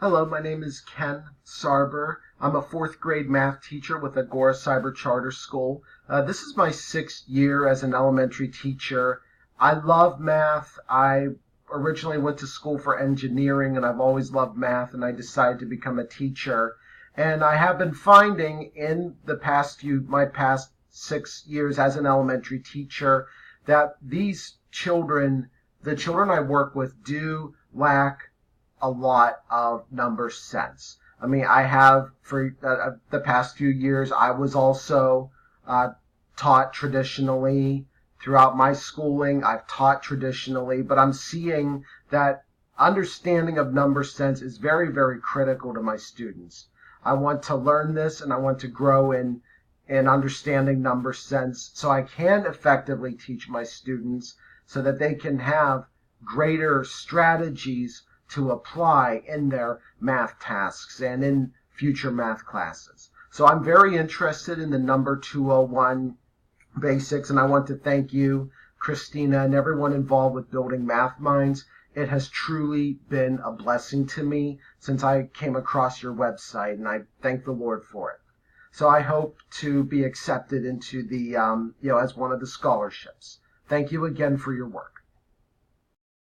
Hello, my name is Ken Sarber. I'm a fourth grade math teacher with Agora Cyber Charter School. This is my sixth year as an elementary teacher. I love math. I originally went to school for engineering and I've always loved math, and I decided to become a teacher. And I have been finding in my past 6 years as an elementary teacher, that the children I work with do lack a lot of number sense. I mean, I have for the past few years, I was also taught traditionally throughout my schooling. I've taught traditionally, but I'm seeing that understanding of number sense is very, very critical to my students. I want to learn this and I want to grow in understanding number sense so I can effectively teach my students so that they can have greater strategies to apply in their math tasks and in future math classes. So I'm very interested in the number 201 basics, and I want to thank you, Christina, and everyone involved with building Math Minds. It has truly been a blessing to me since I came across your website, and I thank the Lord for it. So I hope to be accepted into the, as one of the scholarships. Thank you again for your work.